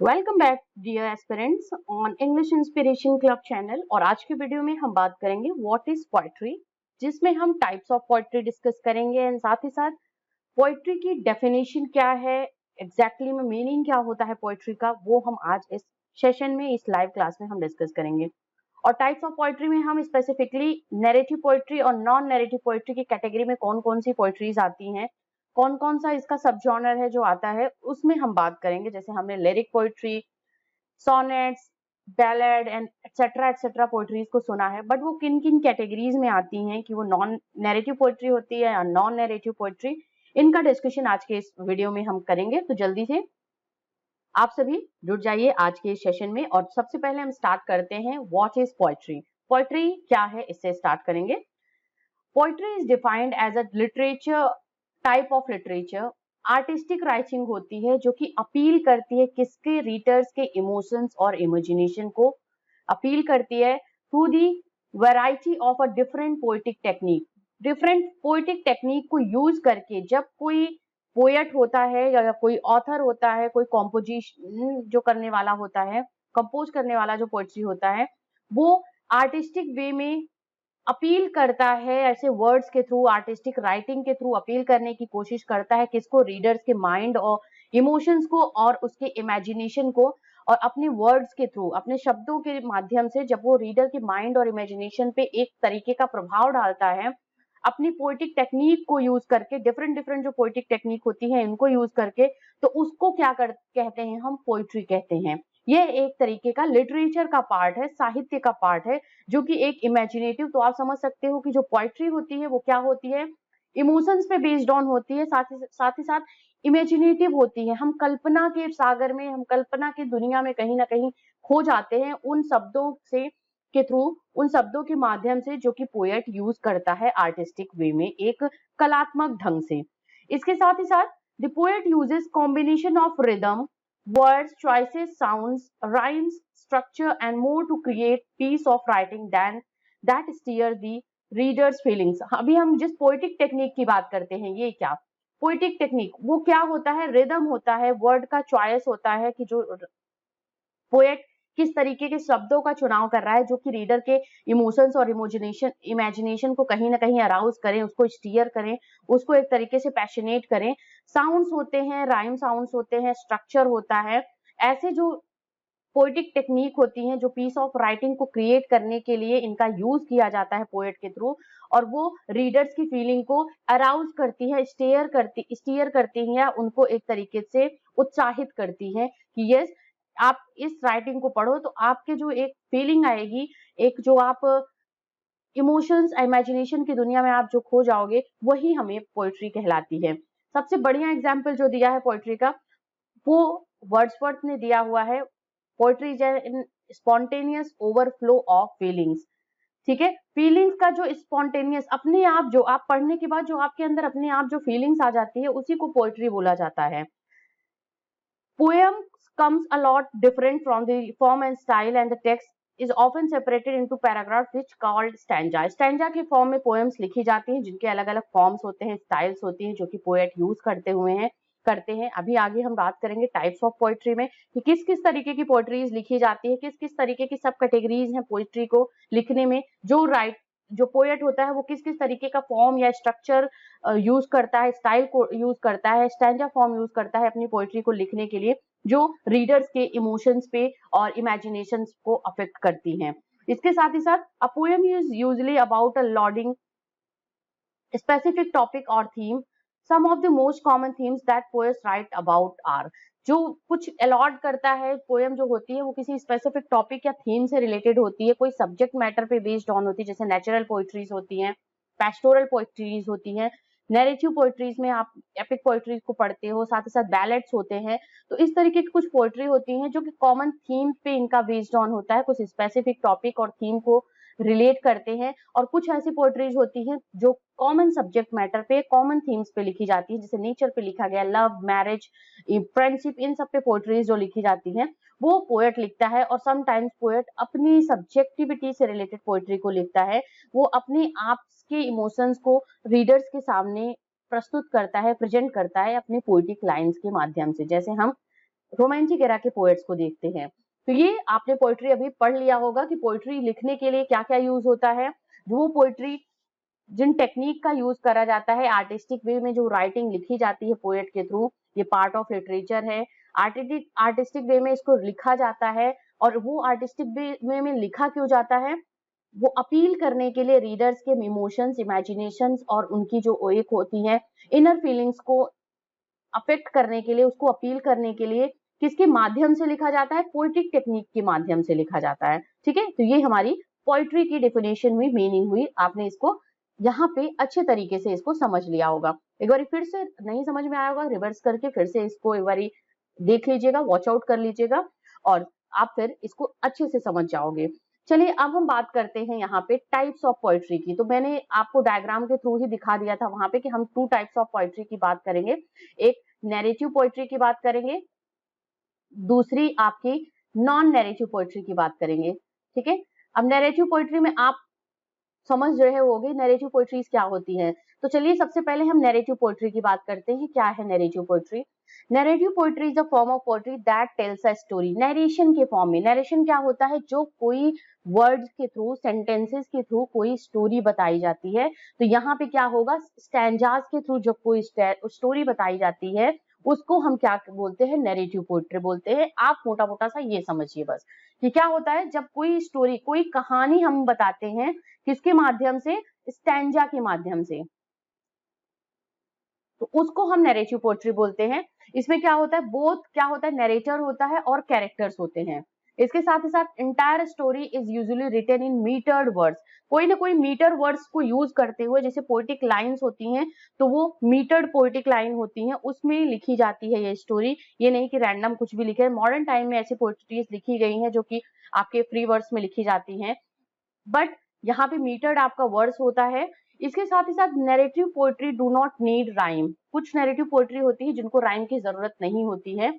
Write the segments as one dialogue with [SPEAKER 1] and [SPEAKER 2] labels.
[SPEAKER 1] Welcome back dear aspirants on English inspiration club channel. और आज के वीडियो में हम बात करेंगे व्हाट इज पोएट्री, जिसमें हम टाइप्स ऑफ पोएट्री डिस्कस करेंगे एंड साथ ही साथ पोएट्री की डेफिनेशन क्या है, एग्जैक्टली में मीनिंग क्या होता है पोएट्री का, वो हम आज इस सेशन में, इस लाइव क्लास में हम डिस्कस करेंगे। और टाइप्स ऑफ पोएट्री में हम स्पेसिफिकली नैरेटिव पोएट्री और नॉन नैरेटिव पोएट्री की कैटेगरी में कौन कौन सी पोएट्रीज आती हैं, कौन कौन सा इसका सब जॉनर है जो आता है, उसमें हम बात करेंगे। जैसे हमने lyric poetry, sonnets, ballad and etcetera poetries को सुना है, बट वो किन किन कैटेगरीज में आती हैं, कि वो नॉन नैरेटिव पोएट्री होती है या नॉन नैरेटिव पोएट्री, इनका डिस्कशन आज के इस वीडियो में हम करेंगे। तो जल्दी से आप सभी जुड़ जाइए आज के सेशन में। और सबसे पहले हम स्टार्ट करते हैं व्हाट इज पोएट्री। पोएट्री क्या है, इससे स्टार्ट करेंगे। Poetry is defined as a literature, type of literature, artistic writing होती है जो कि अपील करती है किसके, रीडर्स के इमोशंस और इमेजिनेशन को अपील करती है through the variety of a different poetic technique. Different poetic technique को यूज करके जब कोई पोएट होता है या कोई ऑथर होता है, कोई कॉम्पोजिशन जो करने वाला होता है, कंपोज करने वाला जो पोएट्री होता है, वो आर्टिस्टिक वे में अपील करता है, ऐसे वर्ड्स के थ्रू, आर्टिस्टिक राइटिंग के थ्रू अपील करने की कोशिश करता है किसको, रीडर्स के माइंड और इमोशंस को और उसके इमेजिनेशन को। और अपने वर्ड्स के थ्रू, अपने शब्दों के माध्यम से जब वो रीडर के माइंड और इमेजिनेशन पे एक तरीके का प्रभाव डालता है, अपनी पोएटिक टेक्निक को यूज करके, डिफरेंट डिफरेंट जो पोएटिक टेक्निक होती है इनको यूज करके, तो उसको क्या कहते हैं, हम पोएट्री कहते हैं। ये एक तरीके का लिटरेचर का पार्ट है, साहित्य का पार्ट है, जो कि एक इमेजिनेटिव, तो आप समझ सकते हो कि जो पोएट्री होती है वो क्या होती है, इमोशंस पे बेस्ड ऑन होती है, साथ ही साथ इमेजिनेटिव होती है। हम कल्पना के सागर में, हम कल्पना की दुनिया में कहीं ना कहीं खो जाते हैं उन शब्दों से के थ्रू, उन शब्दों के माध्यम से जो कि पोएट यूज करता है आर्टिस्टिक वे में, एक कलात्मक ढंग से। इसके साथ ही साथ the poet uses combination of rhythm, words, choices, sounds, rhymes, structure, and more to create piece of writing than that steer the reader's feelings। अभी हम जिस पोएटिक टेक्निक की बात करते हैं, ये क्या पोएटिक टेक्निक, वो क्या होता है, रिदम होता है, वर्ड का चॉइस होता है कि जो पोएट किस तरीके के शब्दों का चुनाव कर रहा है जो कि रीडर के इमोशंस और इमेजिनेशन को कहीं ना कहीं अराउज करें, उसको स्टीयर करें, उसको एक तरीके से पैशनेट करें। साउंड्स होते हैं, राइम साउंड्स होते हैं, स्ट्रक्चर होता है, ऐसे जो पोएटिक टेक्निक होती हैं जो पीस ऑफ राइटिंग को क्रिएट करने के लिए इनका यूज किया जाता है पोएट के थ्रू, और वो रीडर्स की फीलिंग को अराउज करती है, स्टीयर करती हैं, या उनको एक तरीके से उत्साहित करती हैं कि यस, आप इस राइटिंग को पढ़ो तो आपके जो एक फीलिंग आएगी, एक जो आप इमोशंस, इमेजिनेशन की दुनिया में आप जो खो जाओगे, वही हमें पोएट्री कहलाती है। सबसे बढ़िया एग्जाम्पल जो दिया है पोएट्री का, वो वर्ड्सवर्थ ने दिया हुआ है। Poetry is an spontaneous overflow of feelings. ठीक है, फीलिंग्स का जो स्पॉन्टेनियस, अपने आप जो आप पढ़ने के बाद जो आपके अंदर अपने आप जो फीलिंग्स आ जाती है, उसी को पोएट्री बोला जाता है। Poem comes a lot different from the form and style, and the text is often separated into paragraphs which called stanza। Stanza के फॉर्म में पोएम्स लिखी जाती हैं जिनके अलग अलग फॉर्म्स होते हैं, स्टाइल्स होती हैं, जो कि पोएट यूज करते हैं। अभी आगे हम बात करेंगे टाइप्स ऑफ पोएट्री में कि किस किस तरीके की पोएट्रीज लिखी जाती है, किस किस तरीके की सब कैटेगरीज हैं पोएट्री को लिखने में। जो पोएट होता है वो किस किस तरीके का फॉर्म या स्ट्रक्चर यूज करता है, स्टाइल को यूज करता है, स्टैंजा फॉर्म यूज करता है अपनी पोएट्री को लिखने के लिए, जो रीडर्स के इमोशंस पे और इमेजिनेशंस को अफेक्ट करती हैं। इसके साथ ही साथ a poem is usually about a lording specific topic or theme। Some of the most common themes that poets write about are, जो कुछ अलॉट करता है पोएम जो होती है वो किसी स्पेसिफिक टॉपिक या थीम से रिलेटेड होती है, कोई सब्जेक्ट मैटर पे बेस्ड ऑन होती है, जैसे नेचुरल पोइट्रीज होती हैं, पेस्टोरल पोइट्रीज होती हैं, नैरेटिव पोइट्रीज में आप एपिक पोइट्रीज को पढ़ते हो, साथ ही साथ बैलेट्स होते हैं। तो इस तरीके की कुछ पोइट्री होती हैं जो कि कॉमन थीम पे इनका बेस्ड ऑन होता है, कुछ स्पेसिफिक टॉपिक और थीम को रिलेट करते हैं। और कुछ ऐसी पोइट्रीज होती हैं जो कॉमन सब्जेक्ट मैटर पे, कॉमन थीम्स पे लिखी जाती है, जैसे नेचर पे लिखा गया, लव, मैरिज, फ्रेंडशिप, इन सब पे पोइट्रीज जो लिखी जाती हैं वो पोएट लिखता है। और समटाइम्स पोएट अपनी सब्जेक्टिविटी से रिलेटेड पोइट्री को लिखता है, वो अपने आप के इमोशंस को रीडर्स के सामने प्रस्तुत करता है, प्रेजेंट करता है अपनी पोइटिक लाइंस के माध्यम से। जैसे हम रोमांटिक एरा के पोएट्स को देखते हैं। तो ये आपने पोएट्री अभी पढ़ लिया होगा कि पोएट्री लिखने के लिए क्या-क्या यूज होता है। वो पोएट्री जिन टेक्निक का यूज करा जाता है, आर्टिस्टिक वे में जो राइटिंग लिखी जाती है पोएट के थ्रू, ये पार्ट ऑफ लिटरेचर है। आर्टिस्टिक वे में इसको लिखा जाता है, और वो आर्टिस्टिक वे में लिखा क्यों जाता है, वो अपील करने के लिए रीडर्स के इमोशंस, इमेजिनेशंस और उनकी जो एक होती है इनर फीलिंग्स को अफेक्ट करने के लिए, उसको अपील करने के लिए किसके माध्यम से लिखा जाता है, पोएटिक टेक्निक के माध्यम से लिखा जाता है। ठीक है, तो ये हमारी पोएट्री की डेफिनेशन हुई, मीनिंग हुई। आपने इसको यहाँ पे अच्छे तरीके से इसको समझ लिया होगा। एक बार फिर से नहीं समझ में आया होगा, रिवर्स करके फिर से इसको एक बार देख लीजिएगा, वॉच आउट कर लीजिएगा, और आप फिर इसको अच्छे से समझ जाओगे। चलिए अब हम बात करते हैं यहाँ पे टाइप्स ऑफ पोएट्री की। तो मैंने आपको डायग्राम के थ्रू ही दिखा दिया था वहां पे कि हम 2 टाइप्स ऑफ पोएट्री की बात करेंगे। एक नैरेटिव पोएट्री की बात करेंगे, दूसरी आपकी नॉन नैरेटिव पोएट्री की बात करेंगे। ठीक है, अब नैरेटिव पोएट्री में आप समझ रहे होगे नैरेटिव पोएट्रीज क्या होती हैं। तो चलिए सबसे पहले हम नैरेटिव पोएट्री की बात करते हैं। क्या है narrative poetry? Narrative poetry is a form of poetry that tells a story. Narration के फॉर्म में, नैरेशन क्या होता है, जो कोई वर्ड्स के थ्रू, सेंटेंसेस के थ्रू कोई स्टोरी बताई जाती है। तो यहाँ पे क्या होगा, स्टैंजास के थ्रू जब कोई स्टोरी बताई जाती है उसको हम क्या बोलते हैं, नैरेटिव पोएट्री बोलते हैं। आप मोटा मोटा सा ये समझिए बस कि क्या होता है, जब कोई स्टोरी, कोई कहानी हम बताते हैं किसके माध्यम से, स्टैंजा के माध्यम से, तो उसको हम नैरेटिव पोएट्री बोलते हैं। इसमें क्या होता है, बोथ क्या होता है, नैरेटर होता है और कैरेक्टर्स होते हैं। इसके साथ ही साथ entire story is usually written in metered words. कोई ना कोई मीटर वर्ड्स को यूज करते हुए, जैसे पोएटिक लाइंस होती हैं तो वो मीटर्ड पोएटिक लाइन होती हैं, उसमें लिखी जाती है ये स्टोरी। ये नहीं कि रैंडम कुछ भी लिखे। मॉडर्न टाइम में ऐसी पोएट्रीज लिखी गई हैं जो कि आपके फ्री वर्ड्स में लिखी जाती हैं, बट यहाँ पे मीटर्ड आपका वर्ड्स होता है। इसके साथ ही साथ narrative poetry do not need rhyme. कुछ नैरेटिव पोएट्री होती है जिनको राइम की जरूरत नहीं होती है।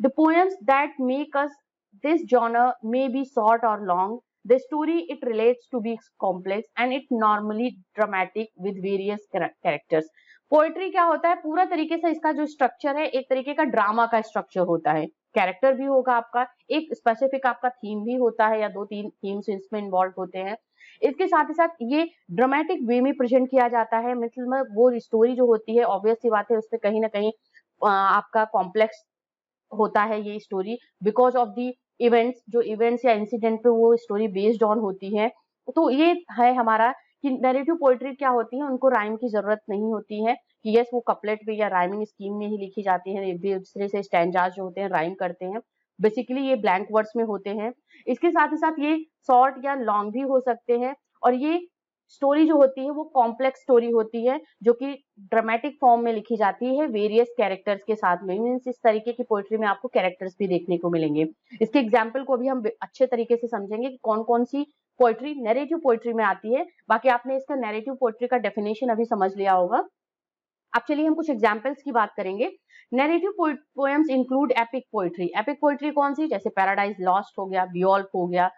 [SPEAKER 1] The poems that make us this genre may be short और long. The story it relates to be complex and it normally dramatic with various characters. Poetry क्या होता है, पूरा तरीके से इसका जो स्ट्रक्चर है एक तरीके का ड्रामा का स्ट्रक्चर होता है। कैरेक्टर भी होगा आपका, एक स्पेसिफिक आपका थीम भी होता है या 2-3 थीम्स इसमें इन्वॉल्व होते हैं। इसके साथ ही साथ ये ड्रामेटिक वे में प्रेजेंट किया जाता है। मतलब वो स्टोरी जो होती है, ऑब्वियस सी बात है, उसपे कहीं ना कहीं आपका कॉम्प्लेक्स होता है ये story, because of the events, जो इवेंट्स या इंसिडेंट पे वो स्टोरी बेस्ड ऑन होती है। तो ये है हमारा कि नैरेटिव पोएट्री क्या होती है, उनको राइम की जरूरत नहीं होती है कि यस वो कपलेट पे या राइमिंग स्कीम में ही लिखी जाती है। एक दूसरे से स्टैंजास जो होते हैं राइम करते हैं। बेसिकली ये ब्लैंक वर्ड्स में होते हैं। इसके साथ ही साथ ये शॉर्ट या लॉन्ग भी हो सकते हैं, और ये स्टोरी जो होती है वो कॉम्प्लेक्स स्टोरी होती है जो कि ड्रामेटिक फॉर्म में लिखी जाती है वेरियस कैरेक्टर्स के साथ में। मीन्स इस तरीके की पोएट्री में आपको कैरेक्टर्स भी देखने को मिलेंगे। इसके एग्जाम्पल को भी हम अच्छे तरीके से समझेंगे कि कौन कौन सी पोएट्री नैरेटिव पोएट्री में आती है। बाकी आपने इसका नैरेटिव पोएट्री का डेफिनेशन अभी समझ लिया होगा। अब चलिए हम कुछ एग्जाम्पल्स की बात करेंगे। Narrative poems include epic poetry. Epic poetry कौन सी, जैसे पैराडाइज लॉस्ट हो गया, बियोल्फ हो गया,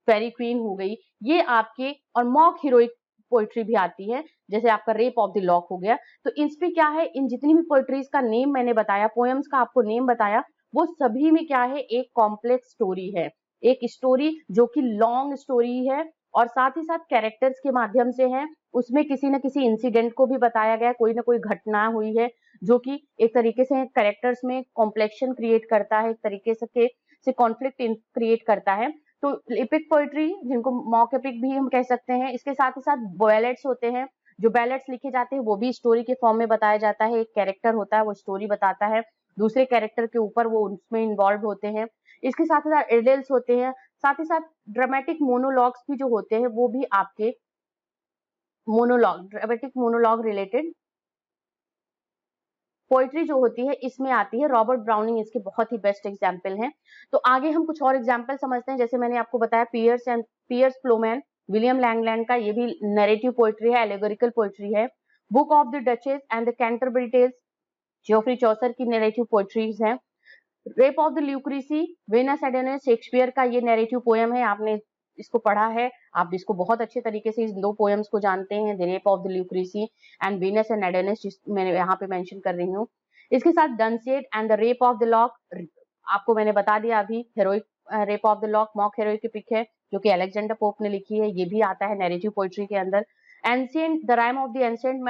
[SPEAKER 1] फेरी क्वीन हो गई, ये आपके, और मॉक हीरोइक पोएट्री भी आती है, जैसे आपका रेप ऑफ द लॉक हो गया। तो इस पे क्या है, इन जितनी भी पोएट्रीज का नेम मैंने बताया, पोएम्स का आपको नेम बताया, वो सभी में क्या है, एक कॉम्प्लेक्स स्टोरी है। एक स्टोरी जो कि लॉन्ग स्टोरी है, और साथ ही साथ कैरेक्टर्स के माध्यम से है। उसमें किसी न किसी इंसिडेंट को भी बताया गया, कोई ना कोई घटना हुई है जो कि एक तरीके से कैरेक्टर्स में कॉम्प्लेक्शन क्रिएट करता है, एक तरीके से कॉन्फ्लिक्ट क्रिएट करता है। तो एपिक पोएट्री, जिनको मॉक एपिक भी हम कह सकते हैं। इसके साथ ही साथ बैलेट्स होते हैं, जो बैलेट्स लिखे जाते हैं वो भी स्टोरी के फॉर्म में बताया जाता है। एक कैरेक्टर होता है, वो स्टोरी बताता है, दूसरे कैरेक्टर के ऊपर वो उसमें इन्वॉल्व होते हैं। इसके साथ ही साथ एडल्ट्स होते हैं। साथ ही साथ ड्रामेटिक मोनोलॉग्स भी जो होते हैं वो भी आपके ड्रामेटिक मोनोलॉग रिलेटेड पोएट्री जो होती है इसमें आती है। रॉबर्ट ब्राउनिंग इसके बहुत ही बेस्ट एग्जाम्पल हैं। तो आगे हम कुछ और एग्जाम्पल समझते हैं। जैसे मैंने आपको बताया पियर्स फ्लोमैन, विलियम लैंगलैंड का, ये भी नैरेटिव पोएट्री है, एलेगोरिकल पोएट्री है। Book of the Duchess and the Canterbury Tales, Geoffrey Chaucer की नैरेटिव पोएट्रीज हैं। Rape of the Lucrece, Venus Adonis, Shakespeare का ये नैरेटिव पोएम है। आपने इसको पढ़ा है, आप इसको बहुत अच्छे तरीके से इस 2 पोएम्स को जानते हैं, the Rape of the Lucrece and Venus and Adonis, मैं यहाँ पे मेंशन कर रही हूँ। इसके साथ Dunciad and the Rape of the Lock, आपको मैंने बता दिया अभी, heroic Rape of the Lock mock heroic epic है जो कि अलेक्जेंडर पोप ने लिखी है, ये भी आता है नैरेटिव पोएट्री के अंदर। Ancient the Rime of the Ancient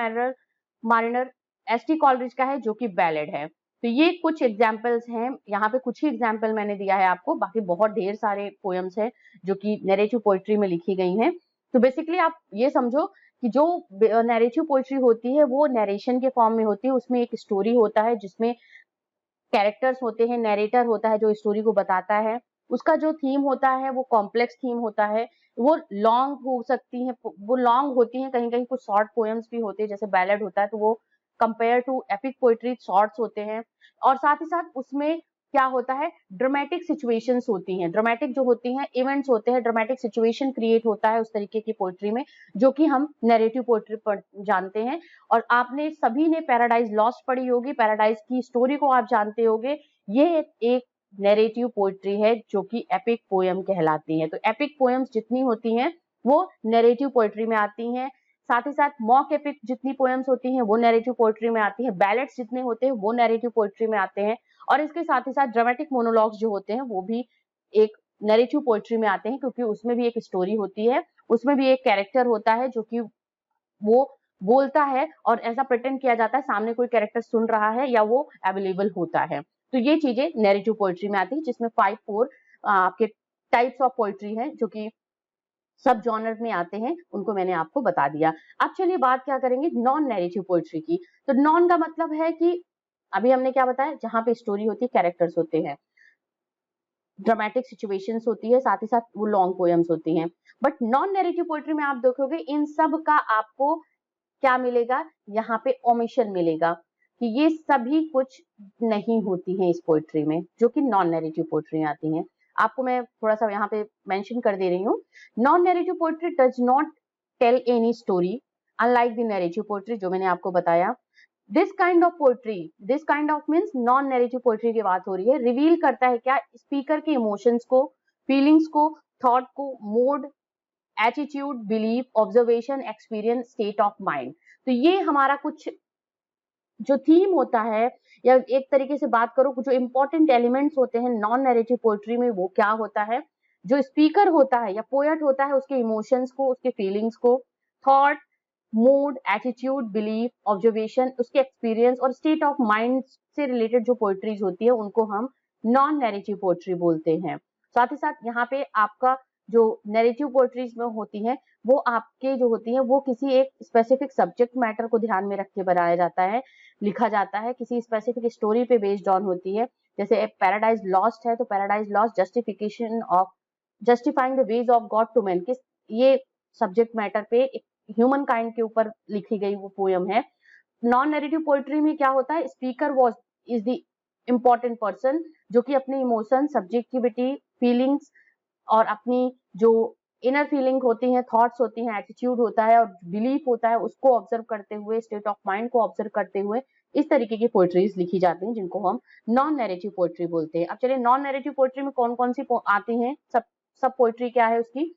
[SPEAKER 1] Mariner ST Coleridge का है जो कि बैलेड है। तो ये कुछ एग्जाम्पल्स हैं, यहाँ पे कुछ ही एग्जाम्पल मैंने दिया है आपको, बाकी बहुत ढेर सारे पोएम्स हैं जो कि नैरेटिव पोएट्री में लिखी गई हैं। तो बेसिकली आप ये समझो कि जो नैरेटिव पोएट्री होती है वो नैरेशन के फॉर्म में होती है, उसमें एक स्टोरी होता है जिसमें कैरेक्टर्स होते हैं, नैरेटर होता है जो स्टोरी को बताता है, उसका जो थीम होता है वो कॉम्प्लेक्स थीम होता है, वो लॉन्ग हो सकती है, वो लॉन्ग होती है, कहीं कहीं कुछ शॉर्ट पोएम्स भी होते हैं, जैसे बैलेड होता है तो वो compare to epic poetry shorts होते हैं। और साथ ही साथ उसमें क्या होता है, ड्रामेटिक सिचुएशंस होती हैं, ड्रामेटिक जो होती हैं इवेंट्स होते हैं, ड्रामेटिक सिचुएशन क्रिएट होता है उस तरीके की पोएट्री में, जो कि हम नैरेटिव पोएट्री पर जानते हैं। और आपने सभी ने पैराडाइज लॉस्ट पढ़ी होगी, पैराडाइज की स्टोरी को आप जानते होंगे, ये एक नैरेटिव पोएट्री है जो कि एपिक पोएम कहलाती है। तो एपिक पोएम्स जितनी होती हैं वो नैरेटिव पोएट्री में आती हैं, साथ ही साथ मॉक एपिक जितनी पोएम्स होती हैं वो नैरेटिव पोएट्री में आती हैं, बैलेट्स जितने होते हैं वो नैरेटिव पोएट्री में आते हैं, और इसके साथ ही साथ ड्रामेटिक मोनोलॉग्स जो होते हैं वो भी एक नैरेटिव पोएट्री में आते हैं, क्योंकि उसमें भी एक स्टोरी होती है, उसमें भी एक कैरेक्टर होता है जो कि वो बोलता है और ऐसा प्रिटेंड किया जाता है सामने कोई कैरेक्टर सुन रहा है या वो अवेलेबल होता है। तो ये चीजें नैरेटिव पोएट्री में आती है, जिसमें 5-4 आपके टाइप्स ऑफ पोएट्री हैं जो कि सब जॉनर में आते हैं, उनको मैंने आपको बता दिया। अब चलिए बात क्या करेंगे नॉन नैरेटिव पोएट्री की। तो नॉन का मतलब है कि अभी हमने क्या बताया, जहां पे स्टोरी होती है, कैरेक्टर्स होते हैं, ड्रामेटिक सिचुएशंस होती है, साथ ही साथ वो लॉन्ग पोएम्स होती हैं। बट नॉन नैरेटिव पोएट्री में आप देखोगे इन सब का आपको क्या मिलेगा, यहाँ पे ओमिशन मिलेगा कि ये सभी कुछ नहीं होती हैं इस पोएट्री में, जो कि नॉन नैरेटिव पोएट्री आती हैं। आपको मैं थोड़ा सा यहाँ पे मेंशन कर दे रही हूँ। Non narrative poetry does not tell any story unlike the narrative poetry, जो मैंने आपको बताया। This kind of poetry, this kind of means non narrative poetry की बात हो रही है, रिवील करता है क्या, स्पीकर के इमोशंस को, फीलिंग्स को, थॉट को, mood, attitude, belief, observation, experience, state of mind. तो ये हमारा कुछ जो थीम होता है, या एक तरीके से बात करो जो इंपॉर्टेंट एलिमेंट्स होते हैं नॉन नैरेटिव पोएट्री में, वो क्या होता है, जो स्पीकर होता है या पोएट होता है उसके इमोशंस को, उसके फीलिंग्स को, thought, mood, attitude, belief, observation, उसके एक्सपीरियंस और स्टेट ऑफ माइंड से रिलेटेड जो पोएट्रीज होती है उनको हम नॉन नैरेटिव पोएट्री बोलते हैं। साथ ही साथ यहाँ पे आपका जो नैरेटिव पोएट्रीज में होती है वो आपके जो होती है वो किसी एक स्पेसिफिक सब्जेक्ट मैटर को ध्यान में रख के बनाया जाता है, लिखा जाता है, किसी स्पेसिफिक स्टोरी पे बेस्ड ऑन होती है। जैसे पैराडाइज लॉस्ट है तो paradise lost justification of justifying the ways of God to man, किस ये सब्जेक्ट मैटर पे ह्यूमन काइंड के ऊपर लिखी गई वो पोयम है। नॉन नैरेटिव पोएट्री में क्या होता है, speaker was is the important person जो कि अपने इमोशन, सब्जेक्टिविटी, फीलिंग्स और अपनी जो इनर फीलिंग होती है, थॉट्स होती हैं, एटीट्यूड होता है और बिलीफ होता है, उसको ऑब्जर्व करते हुए, स्टेट ऑफ माइंड को ऑब्जर्व करते हुए इस तरीके की पोएट्रीज लिखी जाती हैं जिनको हम नॉन नैरेटिव पोएट्री बोलते हैं। अब चलिए नॉन नैरेटिव पोएट्री में कौन कौन सी आती हैं, सब पोएट्री क्या है उसकी।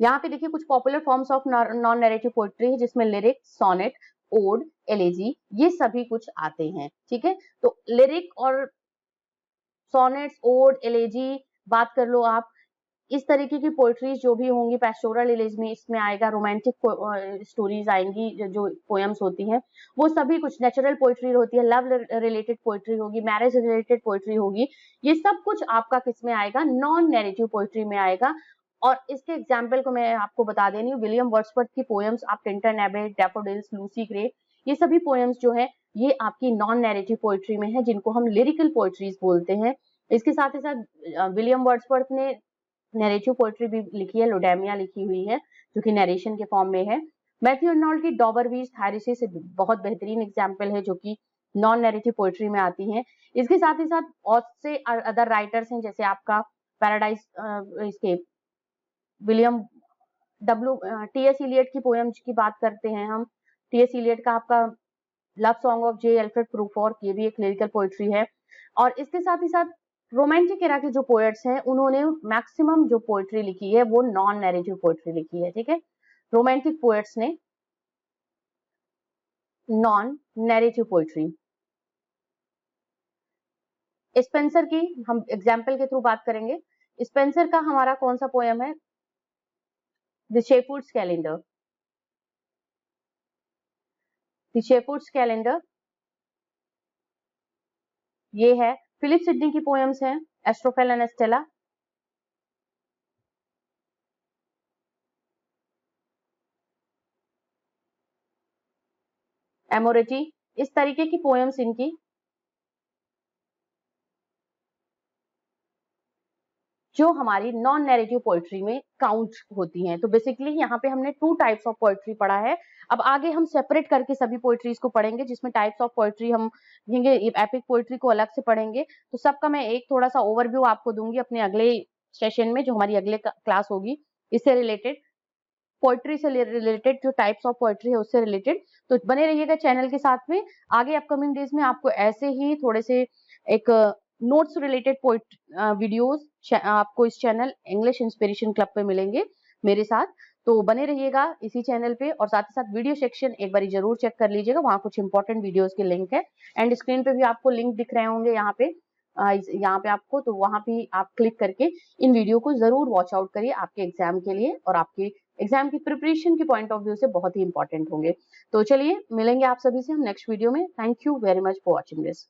[SPEAKER 1] यहाँ पे देखिए कुछ popular forms of non narrative poetry है जिसमें लिरिक, सोनेट, ओड, एलेजी, ये सभी कुछ आते हैं। ठीक है, तो लिरिक और सोनेट्स, ओड, एलेजी बात कर लो आप, इस तरीके की पोएट्रीज जो भी होंगी, पैस्टोरल एलेजी इसमें आएगा, रोमांटिक स्टोरीज आएंगी, जो पोएम्स होती हैं वो सभी कुछ, नेचुरल पोएट्री होती है, लव रिलेटेड पोएट्री होगी, मैरिज रिलेटेड पोएट्री होगी, ये सब कुछ आपका किस में आएगा, नॉन नैरेटिव पोएट्री में आएगा। और इसके एग्जाम्पल को मैं आपको बता देनी हूँ, विलियम वर्ड्सवर्थ की पोएम्स, आप टिंटन एबे, डैफोडिल्स, लूसी ग्रे, ये सभी पोएम्स जो है ये आपकी नॉन नैरेटिव पोएट्री में है, जिनको हम लिरिकल पोएट्रीज बोलते हैं। इसके साथ ही साथ विलियम वर्ड्सवर्थ ने नैरेटिव पोएट्री भी लिखी है, लोडेमिया लिखी हुई है जो कि नरेशन के फॉर्म में है। मैथ्यू अर्नोल्ड की डॉबरवीज थायरिसिस बहुत बेहतरीन एग्जाम्पल है जो कि नॉन नैरेटिव पोएट्री में आती है। इसके साथ ही साथ और से अदर राइटर्स हैं, जैसे आपका पैराडाइज, इसके विलियम टी.एस. इलियट की पोएम्स की बात करते हैं हम, टी.एस. इलियट का आपका Love Song of J Alfred Prufrock, ये भी एक लिरिकल पोएट्री है। और इसके साथ ही साथ रोमांटिक एरा के जो पोएट्स हैं उन्होंने मैक्सिमम जो पोएट्री लिखी है वो नॉन नैरेटिव पोएट्री लिखी है। ठीक है, रोमांटिक पोएट्स ने नॉन नैरेटिव पोएट्री, स्पेंसर की हम एग्जाम्पल के थ्रू बात करेंगे। स्पेंसर का हमारा कौन सा पोयम है? The shepherd's calendar. The shepherd's calendar ये है। फिलिप सिडनी की पोएम्स हैं एस्ट्रोफेल एंड स्टेला। एमोरेटी, इस तरीके की पोएम्स इनकी जो हमारी नॉन नैरेटिव पोएट्री में काउंट होती हैं। तो बेसिकली यहाँ पे हमने 2 टाइप्स ऑफ पोएट्री पढ़ा है। अब आगे हम सेपरेट करके सभी पोएट्रीज को पढ़ेंगे, जिसमें टाइप्स ऑफ पोएट्री हम लेंगे, एपिक पोएट्री को अलग से पढ़ेंगे। तो सबका मैं एक थोड़ा सा ओवरव्यू आपको दूंगी अपने अगले सेशन में, जो हमारी अगले क्लास होगी इससे रिलेटेड, पोएट्री से रिलेटेड, जो टाइप्स ऑफ पोएट्री है उससे रिलेटेड। तो बने रहिएगा चैनल के साथ में। आगे अपकमिंग डेज में आपको ऐसे ही थोड़े से एक नोट्स रिलेटेड पोएट वीडियोस आपको इस चैनल इंग्लिश इंस्पिरेशन क्लब पे मिलेंगे मेरे साथ। तो बने रहिएगा इसी चैनल पे, और साथ ही साथ वीडियो सेक्शन एक बार जरूर चेक कर लीजिएगा, वहां कुछ इंपॉर्टेंट वीडियोस के लिंक है। एंड स्क्रीन पे भी आपको लिंक दिख रहे होंगे यहाँ पे आपको, तो वहां भी आप क्लिक करके इन वीडियो को जरूर वॉच आउट करिए आपके एग्जाम के लिए, और आपके एग्जाम की प्रिपरेशन के पॉइंट ऑफ व्यू से बहुत ही इंपॉर्टेंट होंगे। तो चलिए मिलेंगे आप सभी से हम नेक्स्ट वीडियो में। Thank you very much for watching this.